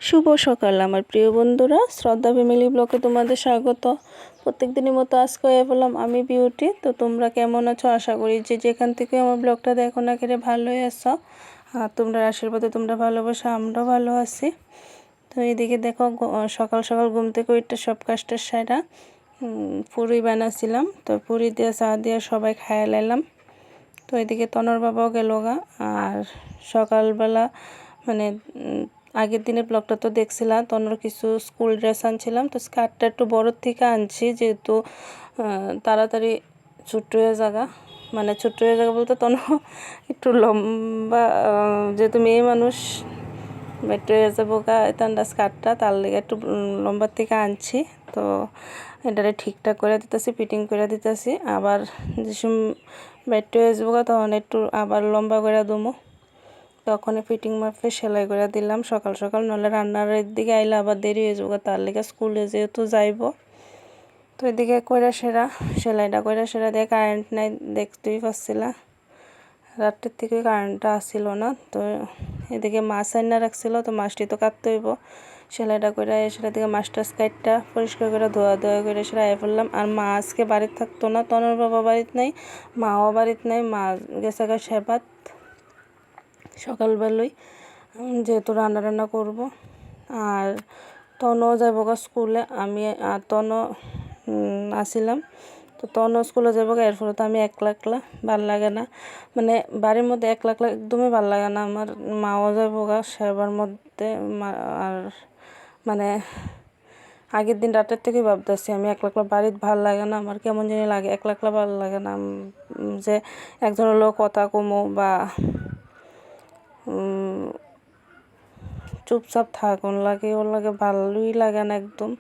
শুভ সকাল আমার প্রিয় বন্ধুরা, শ্রদ্ধা ফ্যামিলি ব্লগে তোমাদের স্বাগত। প্রত্যেক দিনের মতো আজকে বললাম আমি বিউটি। তো তোমরা কেমন আছো? আশা করি যে যেখান থেকে আমার ব্লগটা দেখো না কেটে ভালোই আছো। আর তোমরা আশীর্বাদে তোমরা ভালোবাসা আমরাও ভালো আছি। তো এইদিকে দেখো সকাল সকাল ঘুম থেকে ওইটা সব কাজটা সেরা পুরি বানাছিলাম। তো পুরি দিয়ে চা দিয়ে সবাই খাইয়া লাইলাম। তো এদিকে তনর বাবাও গেল গা। আর সকালবেলা মানে আগের দিনের ব্লগটা তো দেখছিলাম, তনর কিছু স্কুল ড্রেস আনছিলাম। তো স্কার্টটা একটু বড়োর থেকে আনছি, যেহেতু তাড়াতাড়ি ছোট্ট হয়ে জায়গা, মানে ছোট্ট হয়ে জায়গা বলতে তন একটু লম্বা, যেহেতু মেয়ে মানুষ একটু হয়ে যাবো গা ঠান্ডা স্কার্টটা, তার লেগে একটু লম্বার থেকে আনছি। তো এটারে ঠিকঠাক করে দিতেছি, ফিটিং করে দিতেছি। আবার যে সময় বেট্টে হয়ে যাবো গা তখন একটু আবার লম্বা করে দমো, তখন ফিটিং মাপে সেলাই করে দিলাম সকাল সকাল। নলে রান্নার দিকে আইলে আবার দেরি হয়ে যাবো, তার লেগে স্কুলে যেহেতু যাইব। তো এদিকে কইরা সেরা সেলাইটা কইরা সেরা দিয়ে কারেন্ট নাই, দেখতেই পাচ্ছিলা রাত্রের থেকে কারেন্টটা আসছিল না। তো এদিকে মাছ আইনা রাখছিল, তো মাছটি তো কাটতে হইব। সেলাইটা করে সেটা থেকে মাছটা স্কাইটটা পরিষ্কার করে ধোয়া করে সেটা আয় ফেললাম। আর মা আজকে বাড়িতে থাকতো না, তনর বাবা বাড়িতে নাই, মাও বাড়িতে নাই, মা গেছে গা সেবাত সকালবেলায়, যেহেতু রান্না রান্না করব। আর তনও যাব গা স্কুলে, আমি আর তনও আসিলাম। তো তনও স্কুলে যাব গা, এর ফলে তো আমি একলা একলা ভাল লাগে না, মানে বাড়ির মধ্যে একলা একলা একদমই ভাল লাগে না আমার। মাও যাব গা সেবার মধ্যে। আর মানে আগের দিন রাতের থেকে ভাবতেছি আমি একলা একলা বাড়িতে ভাল লাগে না, আমার কেমন জানি লাগে, একলা একলা ভালো লাগে না। যে একজনের লোক কথা কমো বা চুপচাপ থাকুন লাগে, ওর লাগে ভালোই লাগে না একদম।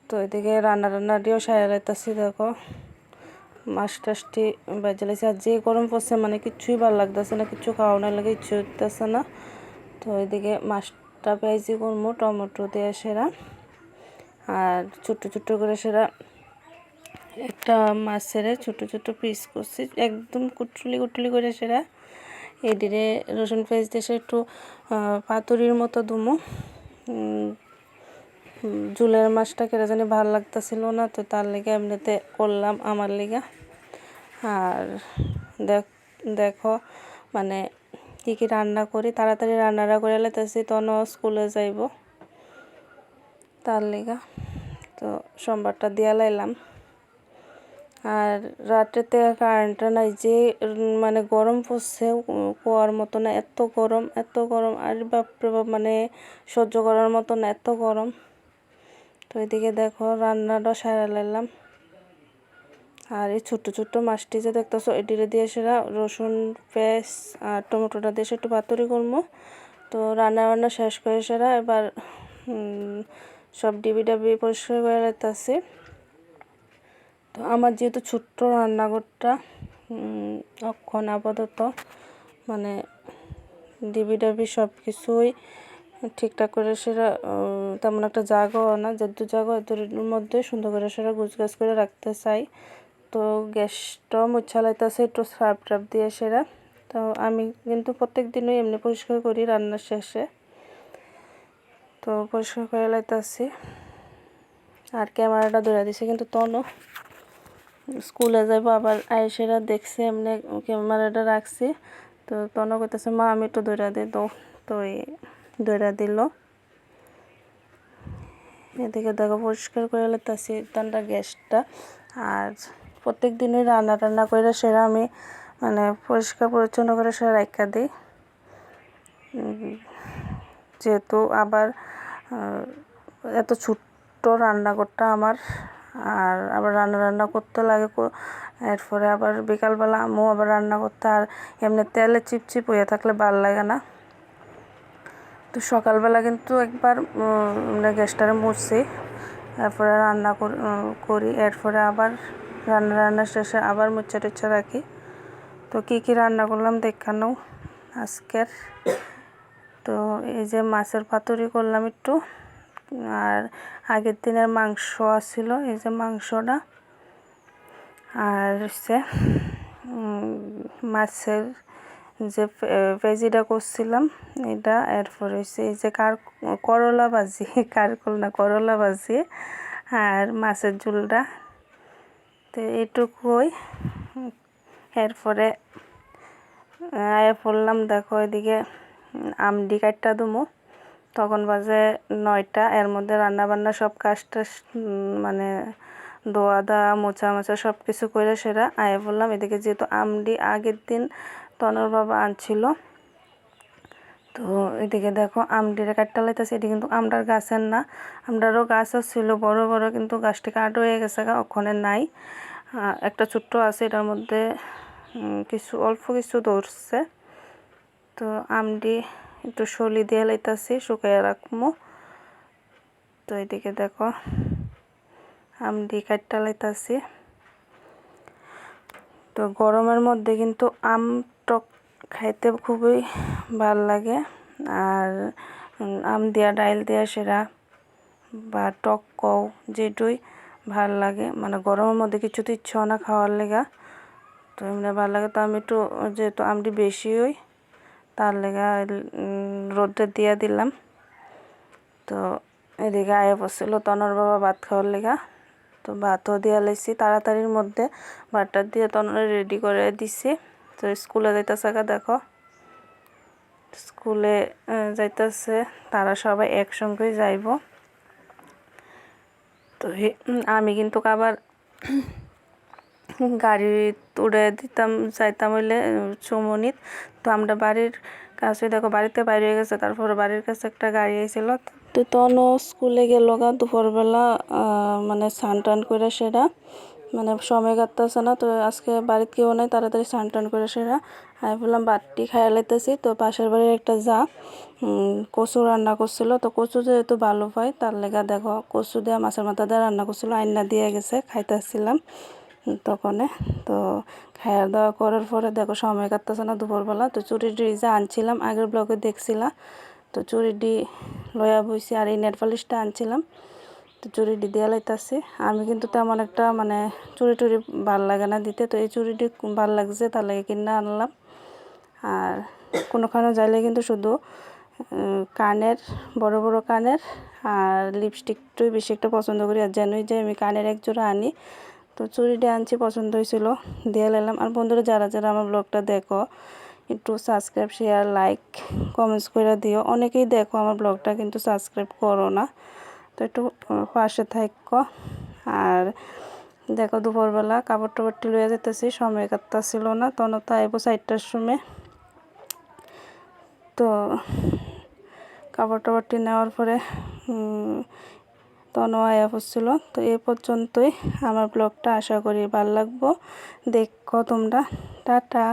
তো এদিকে রান্না দিয়েও সারা লাইতেছি, দেখো মাছ টাছটি বেজে লাইছি। আর যে গরম পড়ছে মানে কিচ্ছুই ভালো লাগতেছে না, কিচ্ছু খাওয়ানোর লাগে ইচ্ছে হইতেছে না। তো এদিকে মাছটা পেঁয়াজি করবো টমেটো দিয়ে সেরা। আর ছোট্ট ছোট্ট করে সেরা একটা মাছের ছোট ছোট পিস করছি, একদম কুটুলি কুটুলি করে সেরা। এদিকে রসুন পেঁয়াজ দিয়ে একটু পাতুরির মতো দুমো। ঝুলের মাছটা কেটে জানি ভালো লাগতেছিল না, তো তার লেগে এমনিতে করলাম আমার লেগে। আর দেখো মানে কী কী রান্না করি, তাড়াতাড়ি রান্নাটা করে লেতেছি, তখন স্কুলে যাইব তার লেগে। তো সোমবারটা দিয়া লাইলাম। আর রাতেতে কারেন্টটা নাই, যে মানে গরম পড়ছে কুয়ার মতো না, এত গরম এত গরম, আর বাপরে বাপ মানে সহ্য করার মতো না, এত গরম। তো এদিকে দেখো রান্নাটা সারা লাইলাম। আর এই ছোট্ট ছোট্ট মাছটি যে দেখতেছো এটিরে দিয়ে সেরা রসুন পেঁয়াজ আর টমেটোটা দিয়ে একটু পাতুরি করবো। তো রান্না শেষ করে সেরা এবার সব ডিবি ডাবি পরিষ্কার করে লাইতেছি। তো আমার যেহেতু ছোট্ট রান্নাঘরটা অক্ষণ আপাতত মানে ডিবি ডাবি সব কিছুই ঠিকঠাক করে সেটা তেমন একটা জায়গাও না, যেহেতু জায়গা এর মধ্যে সুন্দর করে সেটা গুছগাছ করে রাখতে চাই। তো গ্যাসটাও মুছা লাইতেছে একটু সার্ফ টার্ফ দিয়ে সেরা। তো আমি কিন্তু প্রত্যেক দিনই এমনি পরিষ্কার করি রান্নার শেষে। তো পরিষ্কার করে লাইতেছি। আর ক্যামেরাটা ধরে দিছে, কিন্তু তনও স্কুলে যাবো, আবার আয়েসেরা দেখছে এমনি ক্যামেরাটা রাখছি। তো তনও কইতেছে মা আমি একটু ধরে দিই, তো এই ধরে দিল। এদিকে দেখো পরিষ্কার করে লাইতেছি ঠান্ডা গ্যাসটা। আর প্রত্যেক দিনই রান্না করে সেরা আমি মানে পরিষ্কার পরিচ্ছন্ন করে সেরা রাখা দিই, যেহেতু আবার এত ছোট্ট রান্নাঘরটা আমার। আর আবার রান্না করতে লাগে, এরপরে আবার বিকালবেলা আম্মু আবার রান্না করতে, আর এমনি তেলে চিপচিপ হয়ে থাকলে ভাল লাগে না। তো সকালবেলা কিন্তু একবার গ্যাসটারে মুছছি, এরপরে রান্না করি, এরপরে আবার রান্না শেষে আবার মুছা টুচ্ছা রাখি। তো কী কী রান্না করলাম দেখানো আজকের। তো এই যে মাছের পাতুরি করলাম একটু, আর আগের দিনের মাংস আছিল, এই যে মাংসটা, আর হচ্ছে মাছের যে ভেজিটা করছিলাম এটা, এরপর হচ্ছে এই যে করলা ভাজি কারকল না করলা ভাজি আর মাছের ঝোলটা। তো এইটুকুই। এরপরে আয়া পড়লাম, দেখো এদিকে আমডি কাটটা দুমু, তখন বাজে 9টা। এর মধ্যে রান্না বান্না সব কাজটা মানে ধোয়া দাওয়া মোছা মোছা সব কিছু করে সেরা আয়া পড়লাম। এদিকে যেহেতু আমডি আগের দিন তনর বাবা আনছিল, তো এদিকে দেখো আমডিরে কাটটা লাইতেছে। এটি কিন্তু আমডার গাছের না, আমডারও গাছ ছিল বড় বড়, কিন্তু গাছটি কাট হয়ে গেছে, ওখানে নাই। একটা ছোট্ট আছে, এটার মধ্যে কিছু অল্প কিছু ধরছে। তো আমডি একটু সলি দিয়ে লাইতেছি, শুকাইয়া রাখবো। তো এদিকে দেখো আমডি কাটটা লাইতেছি। তো গরমের মধ্যে কিন্তু আম টক খাইতে খুবই ভাল লাগে। আর আম দিয়া ডাইল দিয়া সেরা বা টক কও যেটুই ভাল লাগে, মানে গরমের মধ্যে কিছু তো ইচ্ছা না খাওয়ার লেগা, তো এমনি ভাল লাগে। তো আমি একটু যেহেতু আমটি বেশি হই তার লেগা রোদ্রে দিয়া দিলাম। তো এদিকে আয়া পড়ছিল তনর বাবা ভাত খাওয়ার লেগা, তো ভাতও দিয়া লাইছি তাড়াতাড়ির মধ্যে, ভাতটা দিয়ে তনরে রেডি করে দিছি। তো স্কুলে যাইতেছে, দেখো স্কুলে যাইতেছে, তারা সবাই একসঙ্গেই যাইব। তো আমি কিন্তু আবার গাড়ি উড়ে দিতাম যাইতাম হইলে চুমনিত। তো আমরা বাড়ির কাছে দেখো বাড়িতে বাইরে হয়ে গেছে, তারপর বাড়ির কাছে একটা গাড়ি আইছিল। তো তনও স্কুলে গেল গা দুপুরবেলা, মানে স্নান টান করে সেরা, মানে সময় কাটতেছে না। তো আজকে বাড়িতে কেউ নাই, তাড়াতাড়ি স্নান টান করে সেরা আমি বললাম বাটি খাইয়া লাইতেছি। তো পাশের বাড়ির একটা যা কচু রান্না করছিল, তো কচু যেহেতু ভালো পাই তার লেগা দেখো কচু দিয়ে মাছের মাথা দিয়ে রান্না করছিল, আইনা দিয়ে গেছে, খাইতেছিলাম তখনে। তো খাওয়া দাওয়া করার পরে দেখো সময় কাটতেছে না দুপুরবেলা। তো চুড়িটি যা আনছিলাম আগের ব্লগে দেখছিলাম, তো চুড়িটি লয়া বইছি। আর এই নেট পালিশটা আনছিলাম, তো চুড়িটি দিয়ে লাইতাছি। আমি কিন্তু তেমন একটা মানে চুড়ি টুড়ি ভাল লাগে না দিতে, তো এই চুড়িটি ভাল লাগছে তার লাগে কিনে আনলাম। আর কোনোখানে যাইলে কিন্তু শুধু কানের বড় বড় কানের আর লিপস্টিকটাই বেশি একটা পছন্দ করি। আর জানোই যে আমি কানের এক জোড়া আনি, তো চুড়িটা আনছি, পছন্দ হয়েছিল দিয়ে নিলাম। আর বন্ধুরা যারা যারা আমার ব্লগটা দেখো একটু সাবস্ক্রাইব শেয়ার লাইক কমেন্টস করে দিও। অনেকেই দেখো আমার ব্লগটা কিন্তু সাবস্ক্রাইব করো না, তো একটু পাশে থাকো। আর দেখো দুপুরবেলা কাপড় টাপড়টি লইয়া যেতেছি, সময় কাটতেছিল না, তখন তো আইব 4টার সময়। তো কাপড় টাপড়টি নেওয়ার পরে তনু আয়া পড়ছিল। তো এই পর্যন্তই আমার ব্লগটা, আশা করি ভালো লাগবো, দেখো তোমরা। টাটা।